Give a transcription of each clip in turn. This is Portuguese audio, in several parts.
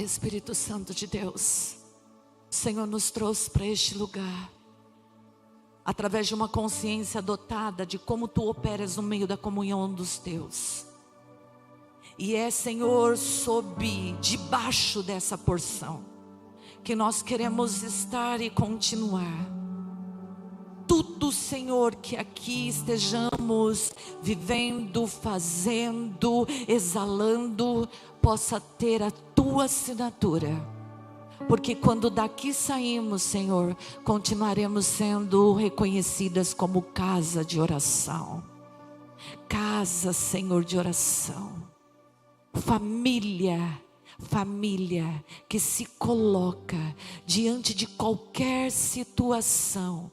Espírito Santo de Deus, o Senhor nos trouxe para este lugar através de uma consciência dotada de como Tu operas no meio da comunhão dos Teus. E é, Senhor, debaixo dessa porção que nós queremos estar e continuar. Tudo, Senhor, que aqui estejamos vivendo, fazendo, exalando, possa ter a Tua assinatura. Porque quando daqui saímos, Senhor, continuaremos sendo reconhecidas como casa de oração. Casa, Senhor, de oração. Família que se coloca diante de qualquer situação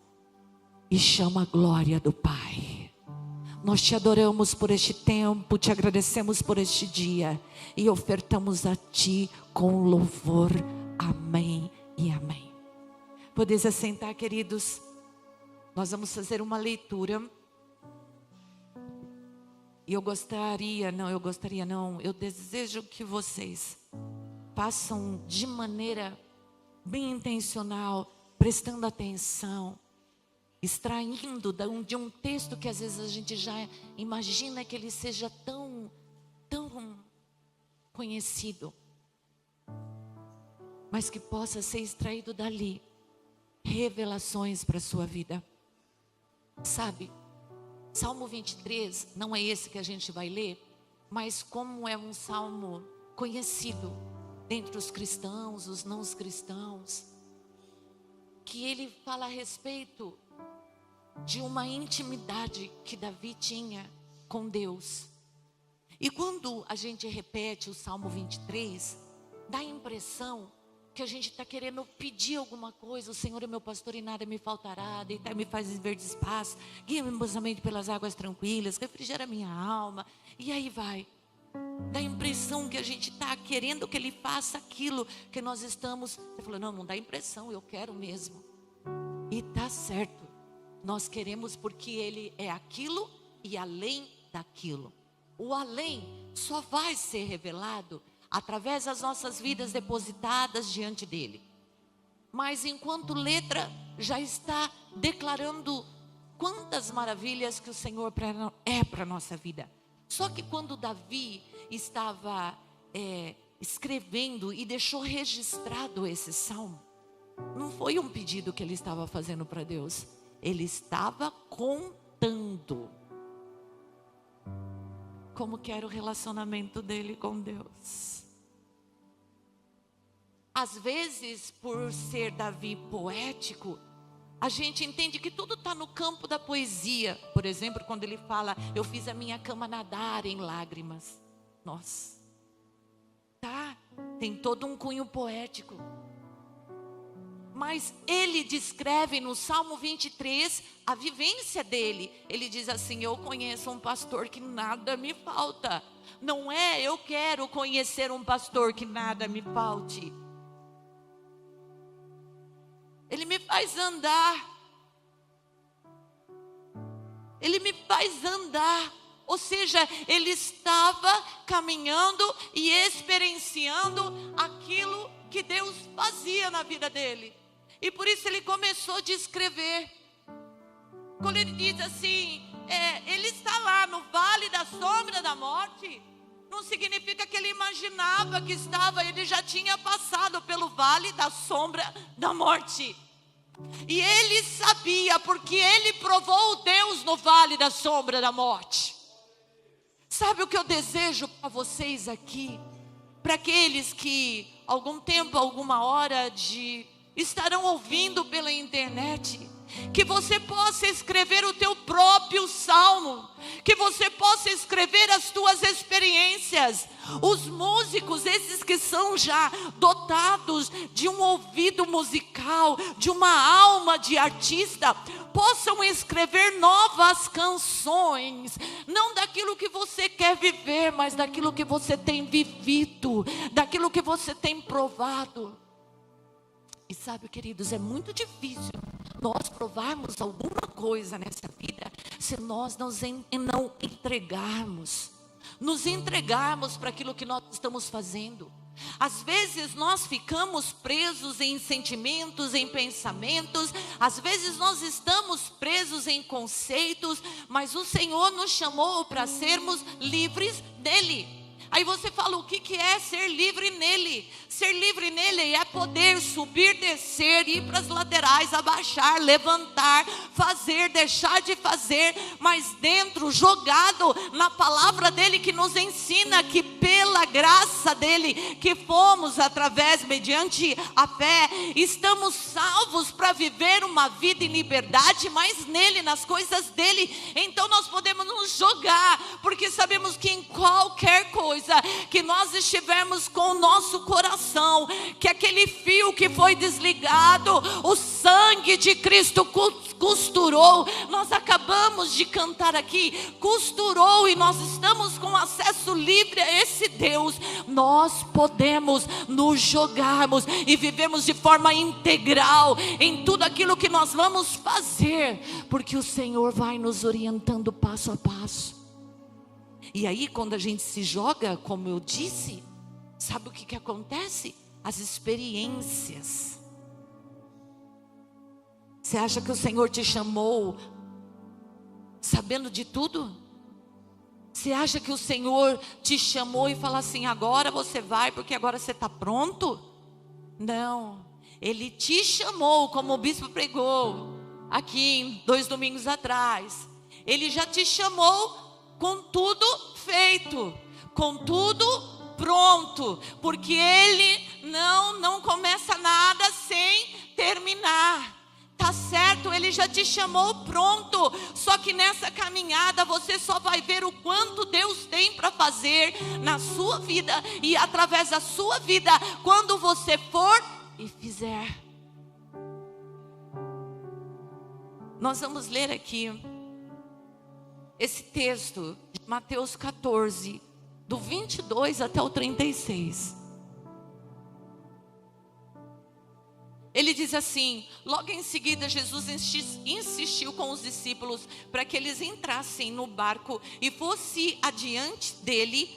e chama a glória do Pai. Nós Te adoramos por este tempo, Te agradecemos por este dia e ofertamos a Ti com louvor. Amém e amém. Podeis assentar, queridos. Nós vamos fazer uma leitura. E eu desejo que vocês façam de maneira bem intencional, prestando atenção, extraindo de um texto que às vezes a gente já imagina que ele seja tão conhecido, mas que possa ser extraído dali revelações para a sua vida. Sabe, Salmo 23 não é esse que a gente vai ler, mas como é um salmo conhecido dentre os cristãos, os não cristãos, que ele fala a respeito de uma intimidade que Davi tinha com Deus. E quando a gente repete o Salmo 23, dá a impressão que a gente está querendo pedir alguma coisa. O Senhor é meu pastor e nada me faltará, deitar-me faz verdes pastos, guia-me mansamente pelas águas tranquilas, refrigera minha alma, e aí vai. Dá a impressão que a gente está querendo que Ele faça aquilo que nós estamos. Você falou, não dá a impressão, eu quero mesmo. E tá certo, nós queremos porque Ele é aquilo e além daquilo. O além só vai ser revelado através das nossas vidas depositadas diante dele. Mas enquanto letra já está declarando quantas maravilhas que o Senhor é para a nossa vida. Só que quando Davi estava escrevendo e deixou registrado esse salmo, não foi um pedido que ele estava fazendo para Deus. Ele estava contando como que era o relacionamento dele com Deus. Às vezes, por ser Davi poético, a gente entende que tudo está no campo da poesia. Por exemplo, quando ele fala, eu fiz a minha cama nadar em lágrimas. Nossa, tem todo um cunho poético. Mas ele descreve no Salmo 23 a vivência dele. Ele diz assim, eu conheço um pastor que nada me falta. Não é, eu quero conhecer um pastor que nada me falte. Ele me faz andar. Ele me faz andar. Ou seja, ele estava caminhando e experienciando aquilo que Deus fazia na vida dele. E por isso ele começou a descrever. Quando ele diz assim, ele está lá no vale da sombra da morte, não significa que ele imaginava que estava, ele já tinha passado pelo vale da sombra da morte. E ele sabia, porque ele provou o Deus no vale da sombra da morte. Sabe o que eu desejo para vocês aqui? Para aqueles que algum tempo, alguma hora estarão ouvindo pela internet, que você possa escrever o teu próprio salmo, que você possa escrever as tuas experiências. Os músicos, esses que são já dotados de um ouvido musical, de uma alma de artista, possam escrever novas canções, não daquilo que você quer viver, mas daquilo que você tem vivido, daquilo que você tem provado. E sabe, queridos, é muito difícil nós provarmos alguma coisa nessa vida se nós não entregarmos para aquilo que nós estamos fazendo. Às vezes nós ficamos presos em sentimentos, em pensamentos, às vezes nós estamos presos em conceitos, mas o Senhor nos chamou para sermos livres dele. Aí você fala, o que é ser livre nele? Ser livre nele é poder subir, descer, ir para as laterais, abaixar, levantar, fazer, deixar de fazer, mas dentro, jogado na palavra dele, que nos ensina que pela graça dele, que fomos mediante a fé, estamos salvos para viver uma vida em liberdade, mas nele, nas coisas dele. Então nós podemos nos jogar, porque sabemos que em qualquer coisa que nós estivermos com o nosso coração, que aquele fio que foi desligado, o sangue de Cristo costurou. Nós acabamos de cantar aqui, costurou, e nós estamos com acesso livre a esse Deus. Nós podemos nos jogarmos e vivemos de forma integral em tudo aquilo que nós vamos fazer, porque o Senhor vai nos orientando passo a passo. E aí, quando a gente se joga, como eu disse, sabe o que acontece? As experiências. Você acha que o Senhor te chamou sabendo de tudo? Você acha que o Senhor te chamou e falou assim, agora você vai porque agora você está pronto? Não, Ele te chamou, como o bispo pregou aqui 2 domingos atrás. Ele já te chamou com tudo feito, com tudo pronto, porque Ele não começa nada sem terminar. Tá certo, Ele já te chamou pronto. Só que nessa caminhada você só vai ver o quanto Deus tem para fazer na sua vida e através da sua vida, quando você for e fizer. Nós vamos ler aqui esse texto de Mateus 14, do 22 até o 36. Ele diz assim: logo em seguida Jesus insistiu com os discípulos para que eles entrassem no barco e fosse adiante dele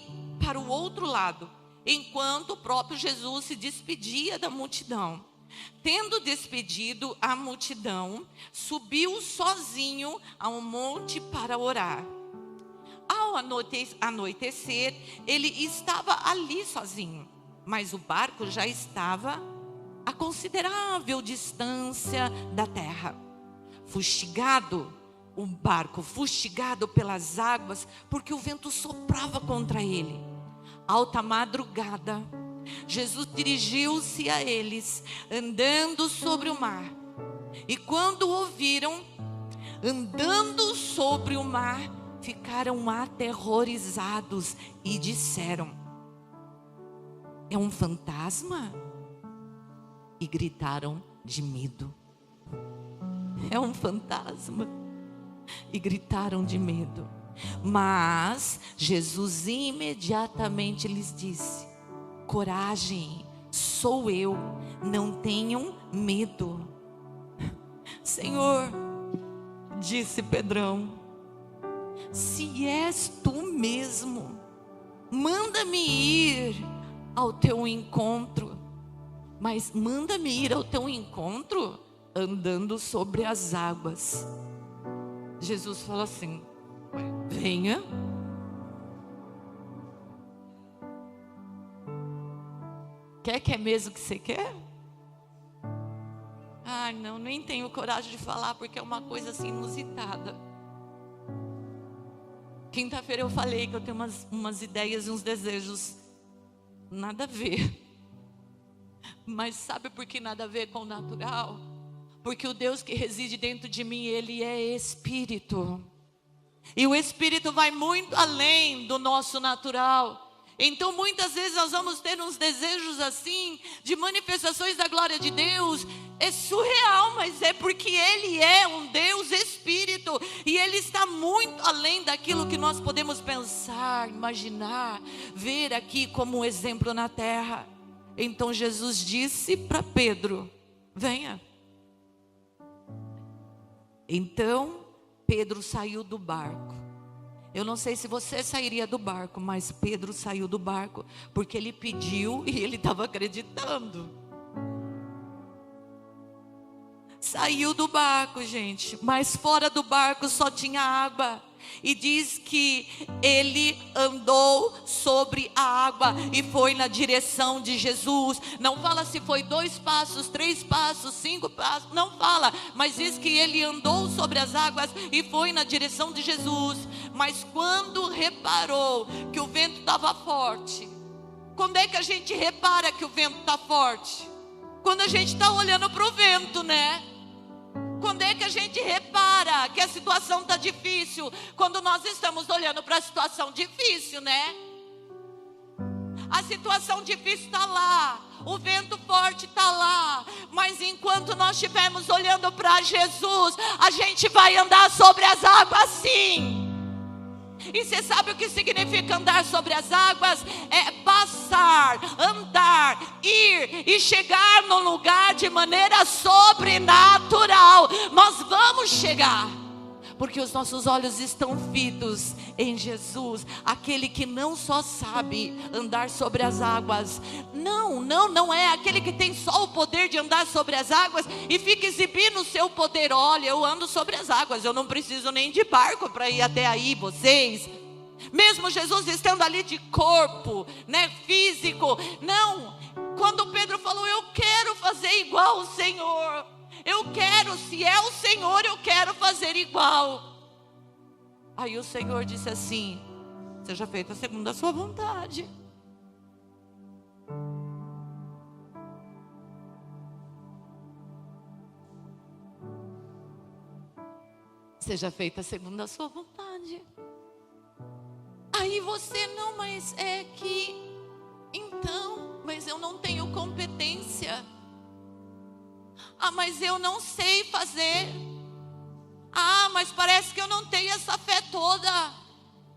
para o outro lado, enquanto o próprio Jesus se despedia da multidão. Tendo despedido a multidão, subiu sozinho ao monte para orar. Ao anoitecer, ele estava ali sozinho, mas o barco já estava a considerável distância da terra. O barco fustigado pelas águas, porque o vento soprava contra ele. Alta madrugada, Jesus dirigiu-se a eles, andando sobre o mar. E quando o ouviram, andando sobre o mar, ficaram aterrorizados e disseram: é um fantasma? E gritaram de medo. É um fantasma. E gritaram de medo. Mas Jesus imediatamente lhes disse: coragem, sou eu, não tenham medo. Senhor, disse Pedrão, se és tu mesmo, manda-me ir ao teu encontro. Mas manda-me ir ao teu encontro andando sobre as águas. Jesus falou assim: venha. Quer mesmo que você quer? Ah, não, nem tenho coragem de falar, porque é uma coisa assim inusitada. Quinta-feira eu falei que eu tenho umas ideias e uns desejos nada a ver. Mas sabe por que nada a ver com o natural? Porque o Deus que reside dentro de mim, Ele é Espírito. E o Espírito vai muito além do nosso natural. Então muitas vezes nós vamos ter uns desejos assim, de manifestações da glória de Deus. É surreal, mas é porque Ele é um Deus Espírito. E Ele está muito além daquilo que nós podemos pensar, imaginar, ver aqui como um exemplo na terra. Então Jesus disse para Pedro: venha. Então Pedro saiu do barco Eu não sei se você sairia do barco, mas Pedro saiu do barco, porque ele pediu e ele estava acreditando. Saiu do barco, gente, mas fora do barco só tinha água. E diz que ele andou sobre a água e foi na direção de Jesus. Não fala se foi 2 passos, 3 passos, 5 passos, não fala. Mas diz que ele andou sobre as águas e foi na direção de Jesus. Mas quando reparou que o vento estava forte. Quando é que a gente repara que o vento está forte? Quando a gente está olhando para o vento, né? Quando é que a gente repara que a situação está difícil? Quando nós estamos olhando para a situação difícil, né? A situação difícil está lá, o vento forte está lá, mas enquanto nós estivermos olhando para Jesus, a gente vai andar sobre as águas sim. E você sabe o que significa andar sobre as águas? É passar, andar, ir e chegar no lugar de maneira sobrenatural. Nós vamos chegar, porque os nossos olhos estão fitos em Jesus, aquele que não só sabe andar sobre as águas, não é aquele que tem só o poder de andar sobre as águas e fica exibindo o seu poder. Olha, eu ando sobre as águas, eu não preciso nem de barco para ir até aí, vocês. Mesmo Jesus estando ali de corpo, né, físico, não. Quando Pedro falou, eu quero fazer igual o Senhor, eu quero, se é o Senhor, eu quero fazer igual. Aí o Senhor disse assim: seja feita segundo a sua vontade. Seja feita segundo a sua vontade. Aí você, não, mas é que, então, mas eu não tenho competência. Ah, mas eu não sei fazer. Ah, mas parece que eu não tenho essa fé toda.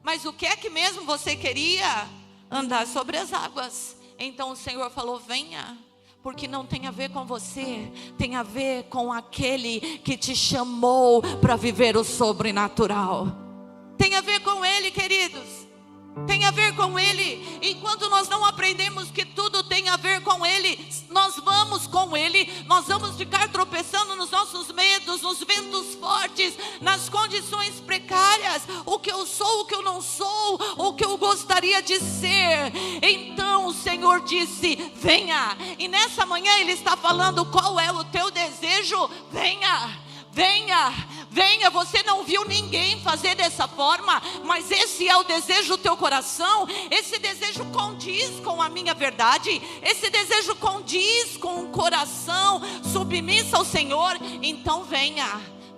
Mas o que é que mesmo você queria? Andar sobre as águas. Então o Senhor falou, venha. Porque não tem a ver com você, tem a ver com aquele que te chamou para viver o sobrenatural. Tem a ver com Ele, queridos. Tem a ver com Ele. Enquanto nós não aprendemos que tudo tem a ver com Ele, nós vamos com Ele, nós vamos ficar tropeçando nos nossos medos, nos ventos fortes, nas condições precárias, o que eu sou, o que eu não sou, o que eu gostaria de ser. Então o Senhor disse, venha. E nessa manhã Ele está falando, qual é o teu desejo? Venha. Venha, venha, você não viu ninguém fazer dessa forma, mas esse é o desejo do teu coração. Esse desejo condiz com a minha verdade, esse desejo condiz com o coração submisso ao Senhor. Então venha,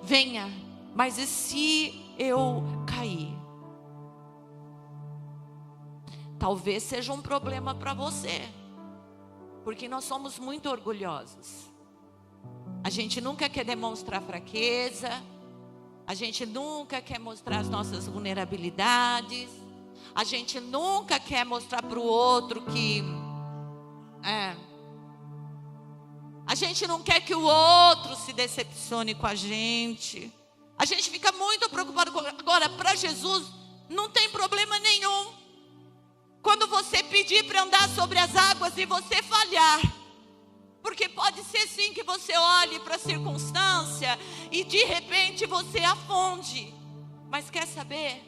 venha. Mas e se eu cair? Talvez seja um problema para você, porque nós somos muito orgulhosos. A gente nunca quer demonstrar fraqueza. A gente nunca quer mostrar as nossas vulnerabilidades. A gente nunca quer mostrar para o outro que... A gente não quer que o outro se decepcione com a gente. A gente fica muito preocupado com... Agora, para Jesus, não tem problema nenhum. Quando você pedir para andar sobre as águas e você falhar... Porque pode ser sim que você olhe para a circunstância e de repente você afunde. Mas quer saber?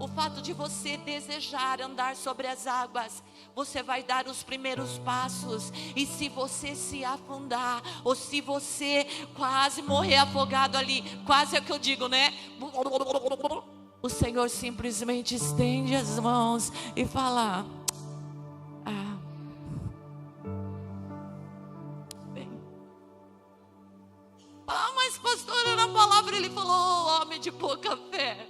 O fato de você desejar andar sobre as águas, você vai dar os primeiros passos. E se você se afundar, ou se você quase morrer afogado ali, quase é o que eu digo, né? O Senhor simplesmente estende as mãos e fala... Ah, mas pastora, na palavra ele falou, oh, homem de pouca fé.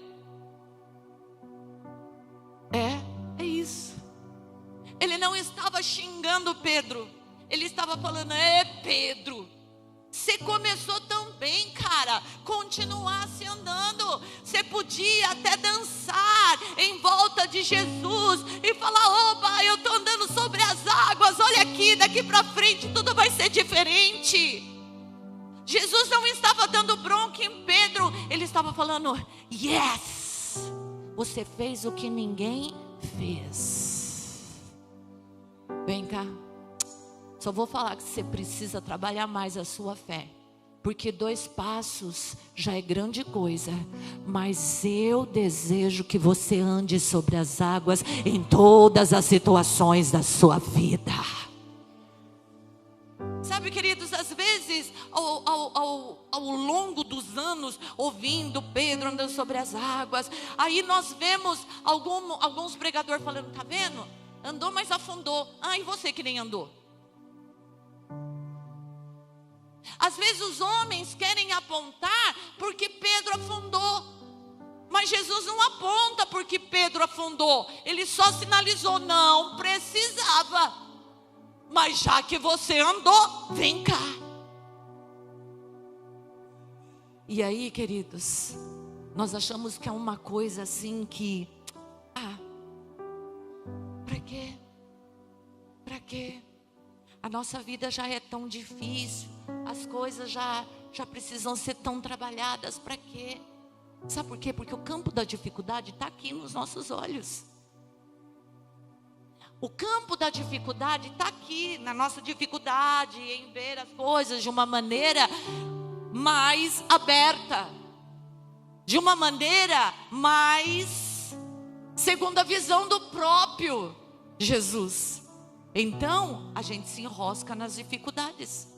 É isso. Ele não estava xingando Pedro. Ele estava falando, Pedro, você começou tão bem, cara. Continuasse andando. Você podia até dançar em volta de Jesus e falar, opa, eu estou andando sobre as águas. Olha aqui, daqui para frente tudo vai ser diferente. Jesus não estava dando bronca em Pedro, ele estava falando, yes, você fez o que ninguém fez. Vem cá. Só vou falar que você precisa trabalhar mais a sua fé. Porque 2 passos já é grande coisa. Mas eu desejo que você ande sobre as águas em todas as situações da sua vida. Sabe, queridos, às vezes, ao longo dos anos, ouvindo Pedro andando sobre as águas, aí nós vemos alguns pregadores falando, tá vendo? Andou, mas afundou. Ah, e você que nem andou? Às vezes os homens querem apontar porque Pedro afundou. Mas Jesus não aponta porque Pedro afundou. Ele só sinalizou, não precisava. Mas já que você andou, vem cá. E aí, queridos, nós achamos que é uma coisa assim que, para quê? Para quê? A nossa vida já é tão difícil, as coisas já precisam ser tão trabalhadas, para quê? Sabe por quê? Porque o campo da dificuldade está aqui nos nossos olhos. O campo da dificuldade está aqui, na nossa dificuldade em ver as coisas de uma maneira mais aberta, de uma maneira mais segundo a visão do próprio Jesus. Então, a gente se enrosca nas dificuldades.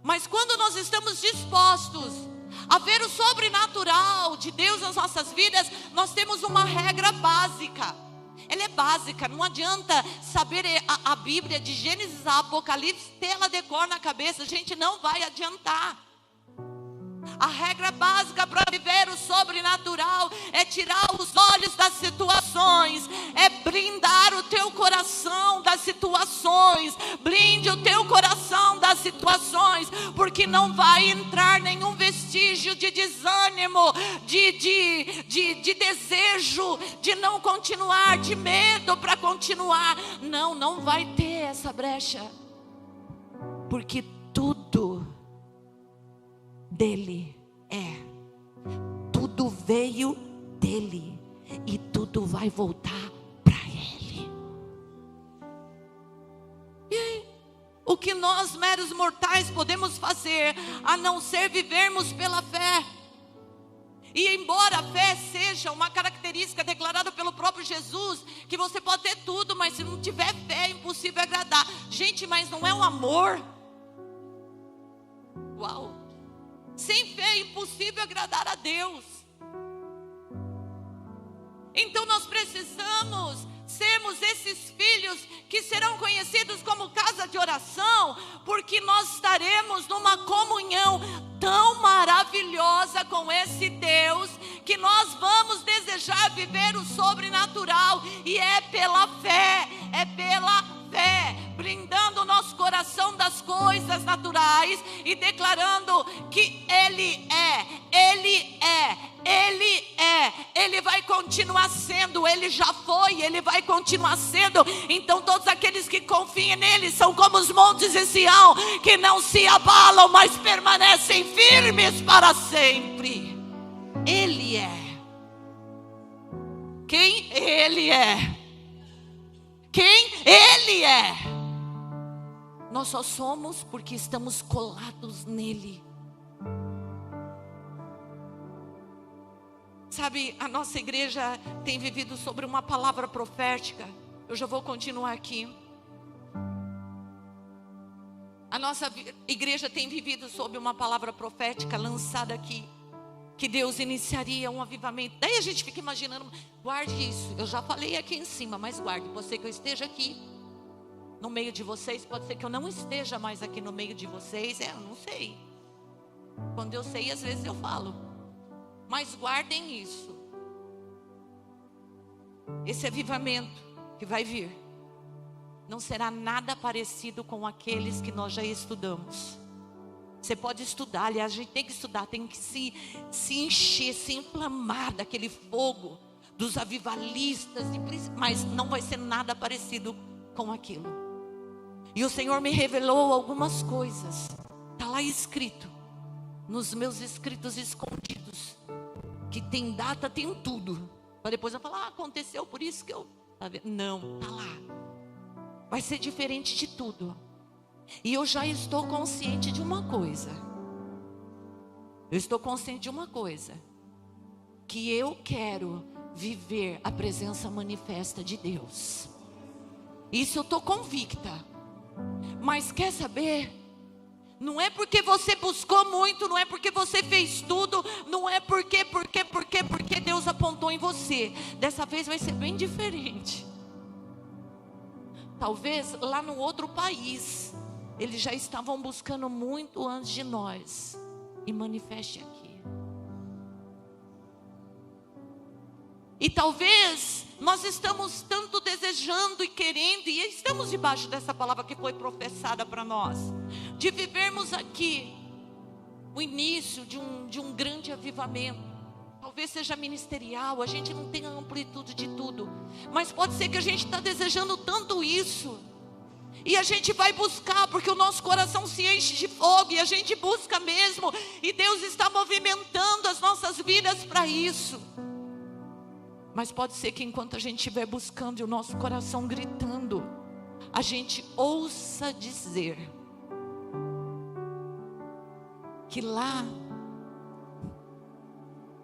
Mas quando nós estamos dispostos a ver o sobrenatural de Deus nas nossas vidas, nós temos uma regra básica. Ela é básica, não adianta saber a Bíblia de Gênesis a Apocalipse, ter ela de cor na cabeça, a gente não vai adiantar. A regra básica para viver o sobrenatural é tirar os olhos das situações, é blindar o teu coração das situações. Blinde o teu coração das situações, porque não vai entrar nenhum vestígio de desânimo, de desejo de não continuar, de medo para continuar. Não vai ter essa brecha, porque tudo dele tudo veio dele e tudo vai voltar para ele. E aí, o que nós meros mortais podemos fazer a não ser vivermos pela fé? E embora a fé seja uma característica declarada pelo próprio Jesus, que você pode ter tudo, mas se não tiver fé é impossível agradar. Gente, mas não é um amor? Uau! Sem fé é impossível agradar a Deus. Então nós precisamos sermos esses filhos que serão conhecidos como casa de oração, porque nós estaremos numa comunhão tão maravilhosa com esse Deus, que nós vamos desejar viver o sobrenatural, e é pela fé, blindando o nosso coração das coisas naturais e declarando que Ele vai continuar sendo, Ele já foi, Ele vai continuar sendo. Então todos aqueles que confiam nele são como os montes de Sião, que não se abalam, mas permanecem firmes para sempre. Ele é quem Ele é. Quem Ele é. Nós só somos porque estamos colados nele. Sabe, a nossa igreja tem vivido sobre uma palavra profética. Eu já vou continuar aqui. A nossa igreja tem vivido sobre uma palavra profética lançada aqui, que Deus iniciaria um avivamento. Daí a gente fica imaginando, guarde isso. Eu já falei aqui em cima, mas guarde. Pode ser que eu esteja aqui no meio de vocês, pode ser que eu não esteja mais aqui no meio de vocês. Eu não sei. Quando eu sei, às vezes eu falo. Mas guardem isso. Esse avivamento que vai vir não será nada parecido com aqueles que nós já estudamos. Você pode estudar, aliás, a gente tem que estudar, tem que se encher, se inflamar daquele fogo dos avivalistas, mas não vai ser nada parecido com aquilo. E o Senhor me revelou algumas coisas, está lá escrito, nos meus escritos escondidos, que tem data, tem tudo, Para depois eu falar, aconteceu, por isso que eu... Não, está lá. Vai ser diferente de tudo. E eu já estou consciente de uma coisa. Eu estou consciente de uma coisa. Que eu quero viver a presença manifesta de Deus. Isso eu estou convicta. Mas quer saber? Não é porque você buscou muito, não é porque você fez tudo, não é porque Deus apontou em você. Dessa vez vai ser bem diferente. Talvez lá no outro país, eles já estavam buscando muito antes de nós. E manifeste aqui. E talvez nós estamos tanto desejando e querendo, e estamos debaixo dessa palavra que foi professada para nós, de vivermos aqui o início de um grande avivamento. Talvez seja ministerial, a gente não tem a amplitude de tudo, mas pode ser que a gente está desejando tanto isso, e a gente vai buscar, porque o nosso coração se enche de fogo, e a gente busca mesmo, e Deus está movimentando as nossas vidas para isso. Mas pode ser que enquanto a gente estiver buscando e o nosso coração gritando, a gente ouça dizer que lá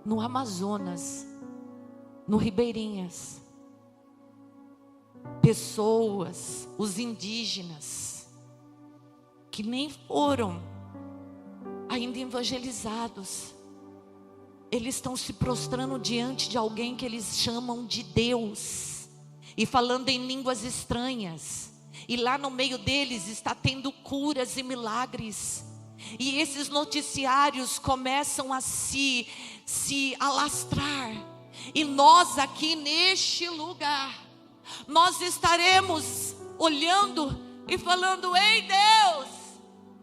no Amazonas, no Ribeirinhas, pessoas, os indígenas, que nem foram ainda evangelizados, eles estão se prostrando diante de alguém que eles chamam de Deus, e falando em línguas estranhas, e lá no meio deles está tendo curas e milagres, e esses noticiários começam a se alastrar, e nós aqui neste lugar, nós estaremos olhando e falando: ei Deus,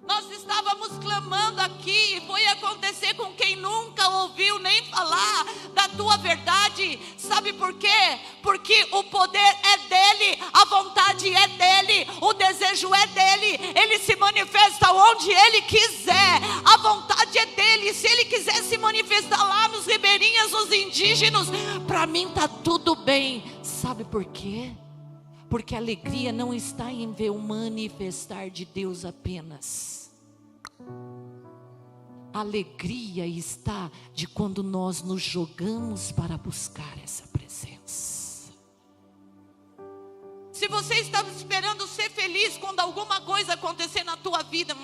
nós estávamos clamando aqui, e foi acontecer com quem nunca ouviu nem falar da tua verdade. Sabe por quê? Porque o poder é dele, a vontade é dele, o desejo é dele, ele se manifesta onde ele quiser, a vontade é dele. Se ele quiser se manifestar lá nos ribeirinhas, nos indígenas, para mim está tudo bem. Sabe por quê? Porque a alegria não está em ver o manifestar de Deus apenas. A alegria está de quando nós nos jogamos para buscar essa presença. Se você estava esperando ser feliz quando alguma coisa acontecer na tua vida,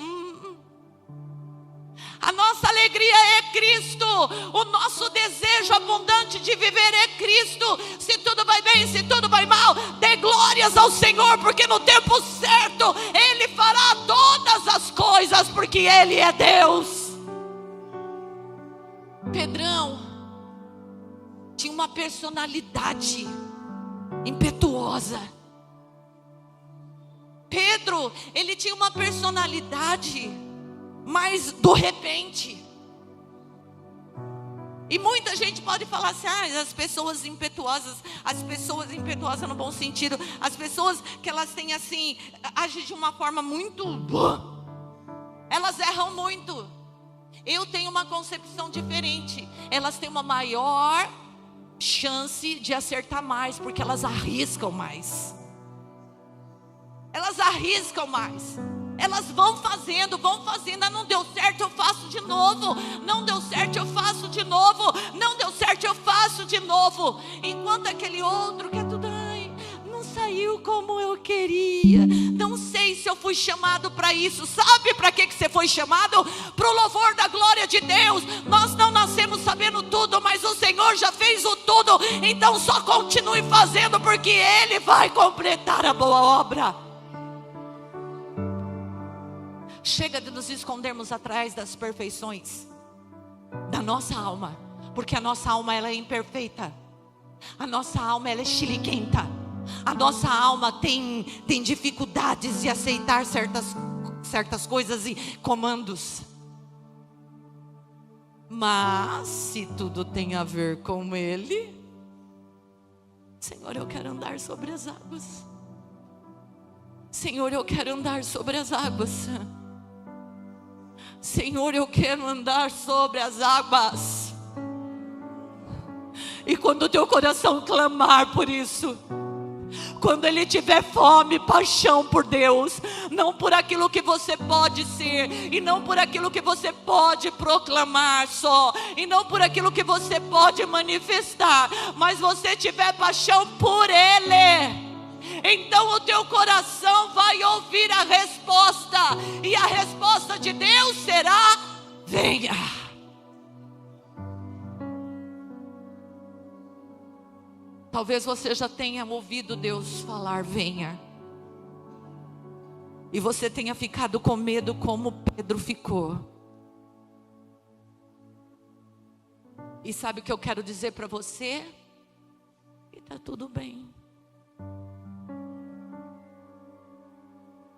a nossa alegria é Cristo, o nosso desejo abundante de viver é Cristo. Se tudo vai bem, se tudo vai mal, dê glórias ao Senhor, porque no tempo certo Ele fará todas as coisas, porque Ele é Deus. Pedrão tinha uma personalidade impetuosa. Pedro, ele tinha uma personalidade mais do repente. E muita gente pode falar assim: as pessoas impetuosas no bom sentido, as pessoas que elas têm assim, agem de uma forma muito, elas erram muito. Eu tenho uma concepção diferente. Elas têm uma maior chance de acertar mais, porque elas arriscam mais. Elas arriscam mais. Elas vão fazendo, não deu certo, eu faço de novo. Não deu certo, eu faço de novo. Não deu certo, eu faço de novo. Enquanto aquele outro que é tudo, não saiu como eu queria. Não sei se eu fui chamado para isso. Sabe para que você foi chamado? Para o louvor da glória de Deus. Nós não nascemos sabendo tudo, mas o Senhor já fez o tudo. Então só continue fazendo, porque Ele vai completar a boa obra. Chega de nos escondermos atrás das perfeições da nossa alma, porque a nossa alma ela é imperfeita. A nossa alma ela é chiliquenta. A nossa alma tem dificuldades de aceitar certas coisas e comandos. Mas se tudo tem a ver com Ele, Senhor, eu quero andar sobre as águas. Senhor, eu quero andar sobre as águas. Senhor, eu quero andar sobre as águas. E quando o teu coração clamar por isso, quando ele tiver fome, paixão por Deus, não por aquilo que você pode ser, e não por aquilo que você pode proclamar só, e não por aquilo que você pode manifestar, mas você tiver paixão por Ele, então o teu coração vai ouvir a resposta, e a resposta de Deus será: venha. Talvez você já tenha ouvido Deus falar: venha, e você tenha ficado com medo como Pedro ficou. E sabe o que eu quero dizer para você? Que está tudo bem.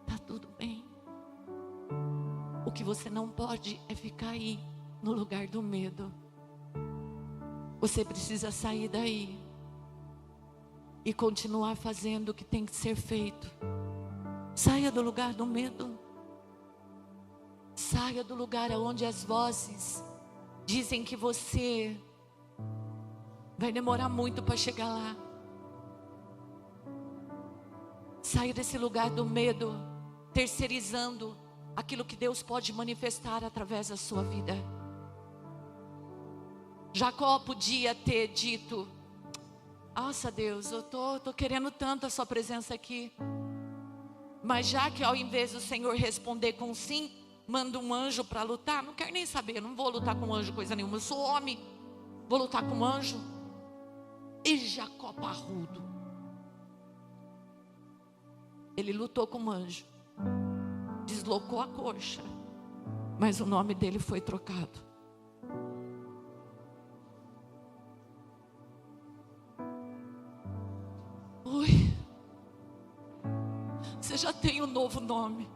Está tudo bem. O que você não pode é ficar aí no lugar do medo. Você precisa sair daí e continuar fazendo o que tem que ser feito. Saia do lugar do medo. Saia do lugar onde as vozes dizem que você vai demorar muito para chegar lá. Saia desse lugar do medo, terceirizando aquilo que Deus pode manifestar através da sua vida. Jacó podia ter dito: nossa Deus, eu tô querendo tanto a sua presença aqui. Mas já que ao invés do Senhor responder com sim, manda um anjo para lutar, não quero nem saber, não vou lutar com anjo coisa nenhuma, eu sou homem, vou lutar com anjo. E Jacó parrudo, ele lutou com anjo, deslocou a coxa, mas o nome dele foi trocado. Oi, você já tem um novo nome.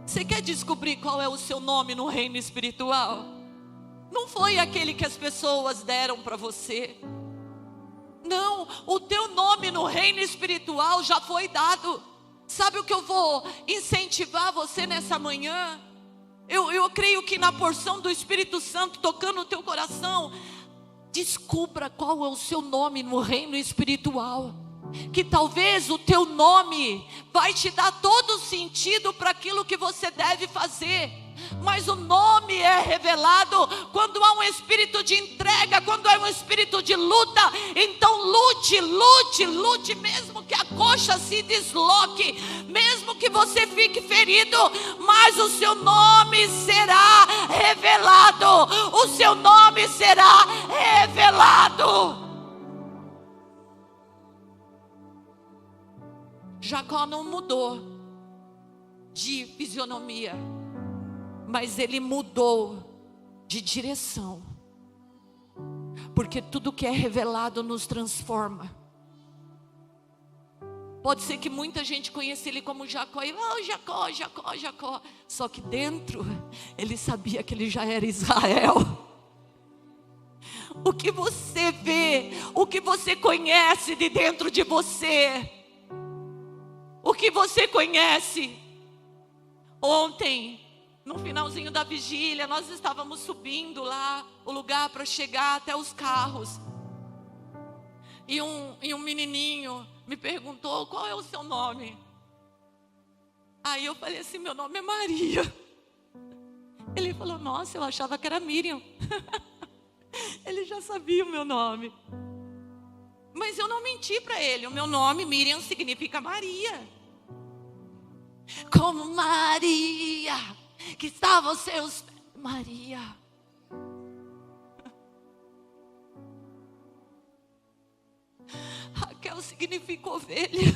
Você quer descobrir qual é o seu nome no reino espiritual? Não foi aquele que as pessoas deram para você. Não, o teu nome no reino espiritual já foi dado. Sabe o que eu vou incentivar você nessa manhã? Eu creio que na porção do Espírito Santo tocando o teu coração, descubra qual é o seu nome no reino espiritual. Que talvez o teu nome vai te dar todo o sentido para aquilo que você deve fazer, mas o nome é revelado quando há um espírito de entrega, quando há um espírito de luta. Então lute, lute, lute, mesmo que a coxa se desloque, mesmo que você fique ferido, mas o seu nome será revelado, o seu nome será revelado. Jacó não mudou de fisionomia, mas ele mudou de direção, porque tudo que é revelado nos transforma. Pode ser que muita gente conheça ele como Jacó, e Jacó, Jacó, Jacó, só que dentro ele sabia que ele já era Israel. O que você vê, o que você conhece de dentro de você, o que você conhece. Ontem, no finalzinho da vigília, nós estávamos subindo lá o lugar para chegar até os carros. E um menininho me perguntou: qual é o seu nome? Aí eu falei assim: meu nome é Maria. Ele falou: nossa, eu achava que era Miriam. Ele já sabia o meu nome. Mas eu não menti para ele. O meu nome, Miriam, significa Maria. Como Maria, que estava aos seus pés. Maria. Raquel significa ovelha.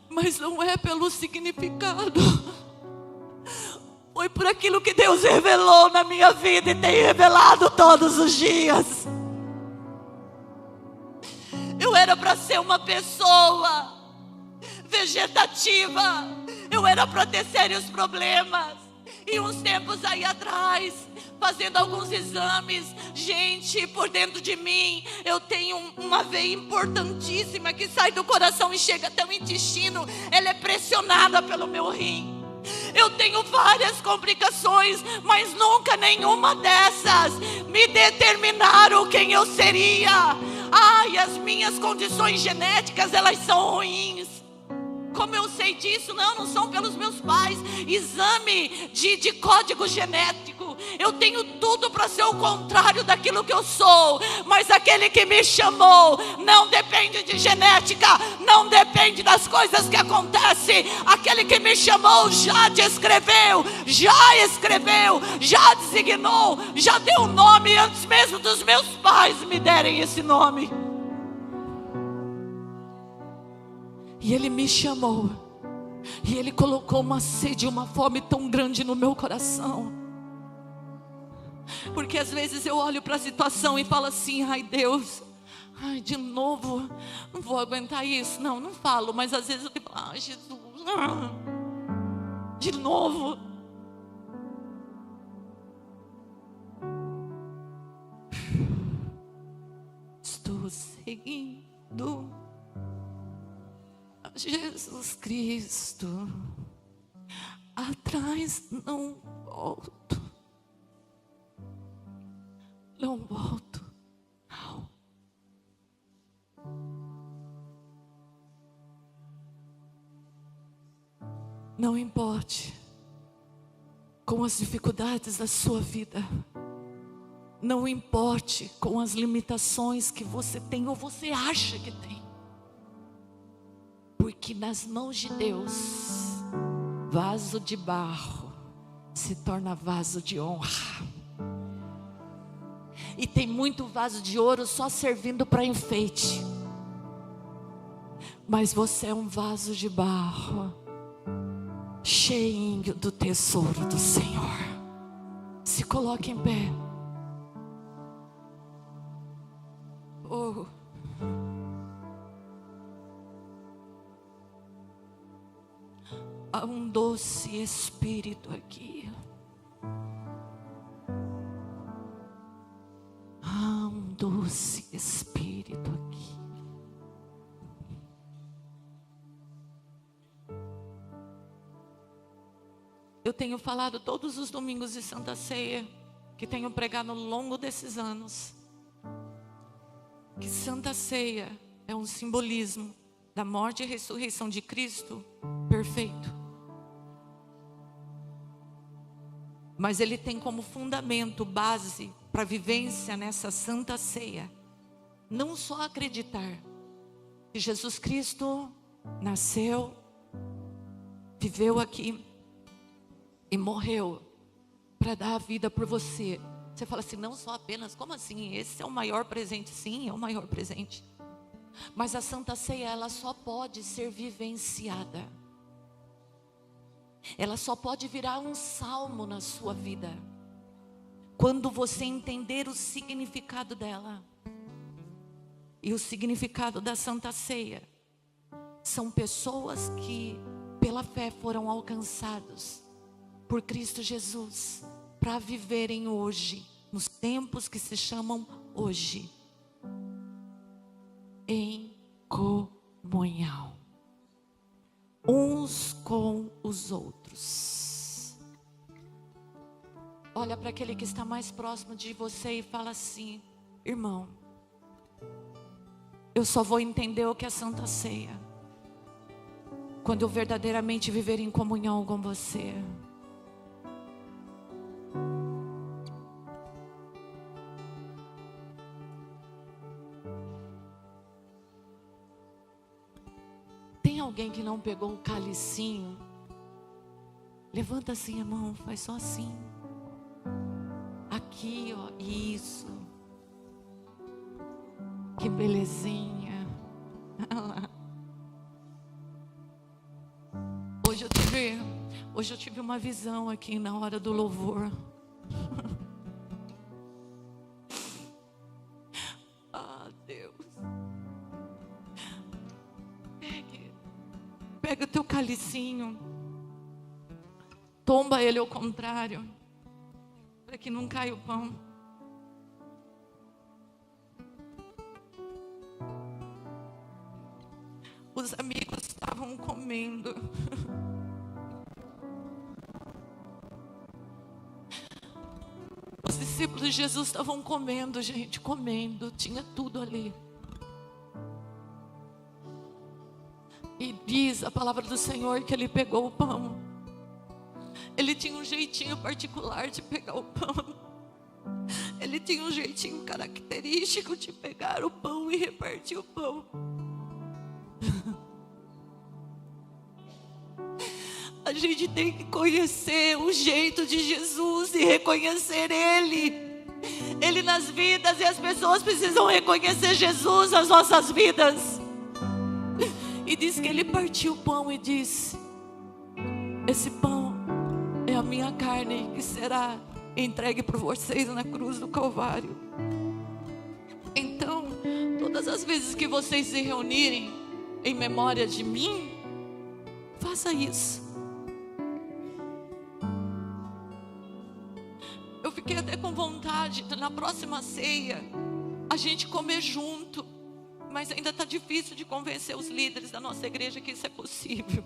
Mas não é pelo significado. Foi por aquilo que Deus revelou na minha vida e tem revelado todos os dias. Eu era para ser uma pessoa vegetativa. Eu era para ter sérios problemas. E uns tempos aí atrás, fazendo alguns exames, gente, por dentro de mim, eu tenho uma veia importantíssima que sai do coração e chega até o intestino. Ela é pressionada pelo meu rim. Eu tenho várias complicações, mas nunca nenhuma dessas me determinaram quem eu seria. Ai, as minhas condições genéticas, elas são ruins. Como eu sei disso? Não são pelos meus pais. Exame de código genético. Eu tenho tudo para ser o contrário daquilo que eu sou. Mas aquele que me chamou não depende de genética, não depende das coisas que acontecem. Aquele que me chamou já te escreveu, já designou, já deu um nome antes mesmo dos meus pais me derem esse nome. E Ele me chamou, e Ele colocou uma sede e uma fome tão grande no meu coração. Porque às vezes eu olho para a situação e falo assim: ai Deus, ai de novo, não vou aguentar isso. Não falo, mas às vezes eu digo: ai Jesus, de novo. Estou seguindo Jesus Cristo, atrás não volto, não. Não importe com as dificuldades da sua vida, não importe com as limitações que você tem ou você acha que tem. Porque nas mãos de Deus, vaso de barro se torna vaso de honra. E tem muito vaso de ouro só servindo para enfeite. Mas você é um vaso de barro, cheinho do tesouro do Senhor. Se coloque em pé. Oh. Há um doce Espírito aqui. Há um doce Espírito aqui. Eu tenho falado todos os domingos de Santa Ceia, que tenho pregado ao longo desses anos, que Santa Ceia é um simbolismo da morte e ressurreição de Cristo perfeito. Mas ele tem como fundamento, base para a vivência nessa Santa Ceia, não só acreditar que Jesus Cristo nasceu, viveu aqui e morreu para dar a vida por você. Você fala assim: não só apenas, como assim? Esse é o maior presente. Sim, é o maior presente. Mas a Santa Ceia, ela só pode ser vivenciada. Ela só pode virar um salmo na sua vida quando você entender o significado dela. E o significado da Santa Ceia são pessoas que pela fé foram alcançados por Cristo Jesus para viverem hoje, nos tempos que se chamam hoje, em comunhão uns com os outros. Olha para aquele que está mais próximo de você e fala assim: irmão, eu só vou entender o que é Santa Ceia quando eu verdadeiramente viver em comunhão com você. Tem alguém que não pegou o calicinho? Levanta assim a mão, faz só assim. Aqui, ó, isso. Que belezinha. Hoje eu tive uma visão aqui na hora do louvor. Ah, Deus. Pega o teu calicinho, tomba ele ao contrário, para que não caia o pão. Os amigos estavam comendo. discípulos de Jesus estavam comendo, gente, comendo, tinha tudo ali. E diz a palavra do Senhor que ele pegou o pão. Ele tinha um jeitinho particular de pegar o pão. Ele tinha um jeitinho característico de pegar o pão e repartir o pão. A gente tem que conhecer o jeito de Jesus e reconhecer Ele nas vidas, e as pessoas precisam reconhecer Jesus nas nossas vidas. E diz que ele partiu o pão e disse: esse pão é a minha carne que será entregue por vocês na cruz do Calvário. Então, todas as vezes que vocês se reunirem em memória de mim, faça isso. Eu fiquei até com vontade de, na próxima ceia, a gente comer junto. Mas ainda está difícil de convencer os líderes da nossa igreja que isso é possível.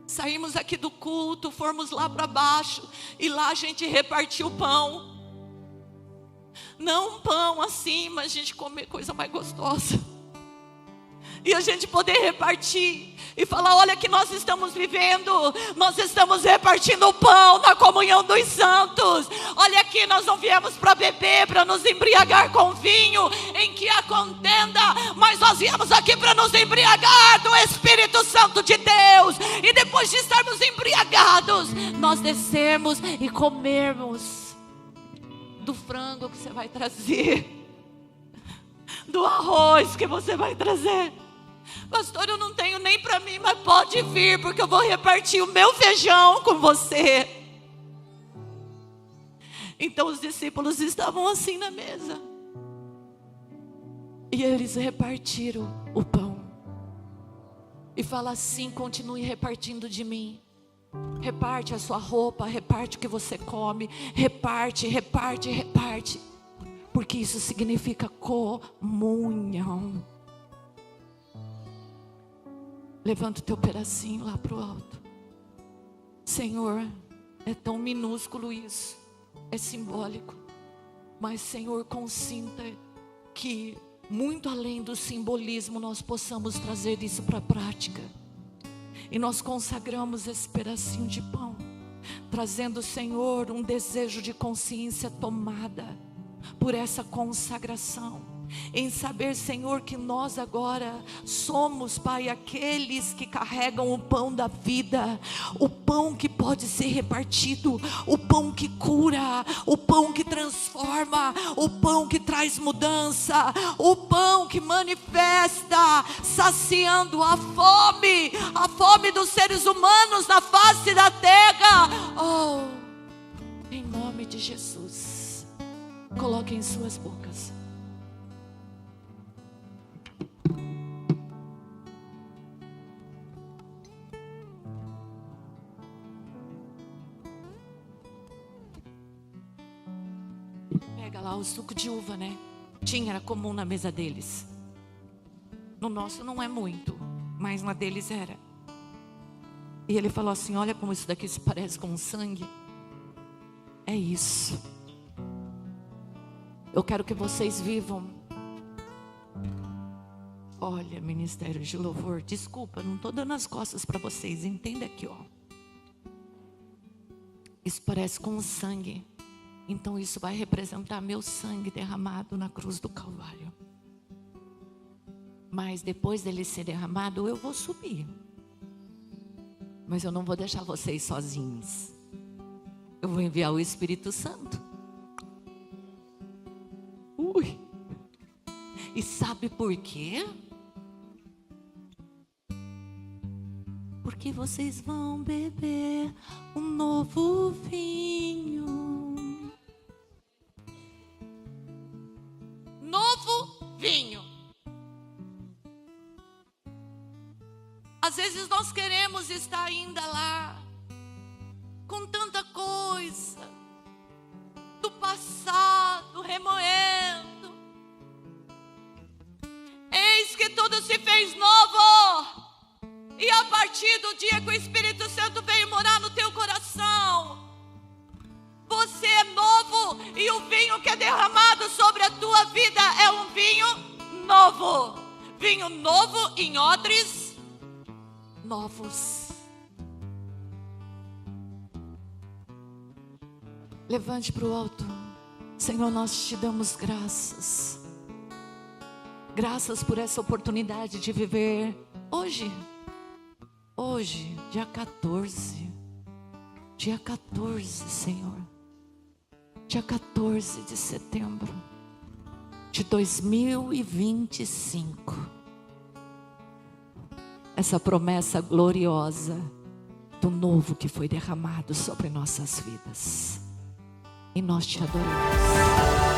Saímos aqui do culto, fomos lá para baixo, e lá a gente repartiu o pão. Não um pão assim, mas a gente comer coisa mais gostosa. E a gente poder repartir e falar: olha que nós estamos vivendo, nós estamos repartindo o pão na comunhão dos santos. Olha aqui, nós não viemos para beber, para nos embriagar com vinho em que há contenda, mas nós viemos aqui para nos embriagar do Espírito Santo de Deus. E depois de estarmos embriagados, nós descermos e comermos do frango que você vai trazer, do arroz que você vai trazer. Pastor, eu não tenho nem para mim, mas pode vir, porque eu vou repartir o meu feijão com você. Então os discípulos estavam assim na mesa, e eles repartiram o pão. E fala assim: continue repartindo de mim. Reparte a sua roupa, reparte o que você come, reparte, reparte, reparte, porque isso significa comunhão. Levanta o teu pedacinho lá para o alto. Senhor, é tão minúsculo isso, é simbólico, mas Senhor, consinta que muito além do simbolismo nós possamos trazer isso para a prática. E nós consagramos esse pedacinho de pão, trazendo, Senhor, um desejo de consciência tomada por essa consagração, em saber, Senhor, que nós agora somos, Pai, aqueles que carregam o pão da vida, o pão que pode ser repartido, o pão que cura, o pão que transforma, o pão que traz mudança, o pão que manifesta, saciando a fome dos seres humanos na face da terra. Oh, em nome de Jesus, coloquem em suas bocas. Pega lá o suco de uva, né? Era comum na mesa deles. No nosso não é muito, mas na deles era. E ele falou assim: olha como isso daqui se parece com sangue. É isso. Eu quero que vocês vivam. Olha, ministério de louvor, desculpa, não estou dando as costas para vocês. Entenda aqui, ó. Isso parece com sangue. Então isso vai representar meu sangue derramado na cruz do Calvário. Mas depois dele ser derramado, eu vou subir. Mas eu não vou deixar vocês sozinhos. Eu vou enviar o Espírito Santo. E sabe por quê? Porque vocês vão beber um novo vinho. Novo vinho. Às vezes nós queremos estar ainda lá com tanta coisa do passado remoendo. Eis que tudo se fez novo. E a partir do dia que o Espírito Santo veio morar no teu coração, o vinho que é derramado sobre a tua vida é um vinho novo. Vinho novo em odres novos. Levante para o alto. Senhor, nós te damos graças. Graças por essa oportunidade de viver hoje. Hoje, dia 14. Dia 14, Senhor. Dia 14 de setembro de 2025. Essa promessa gloriosa do novo que foi derramado sobre nossas vidas. E nós te adoramos.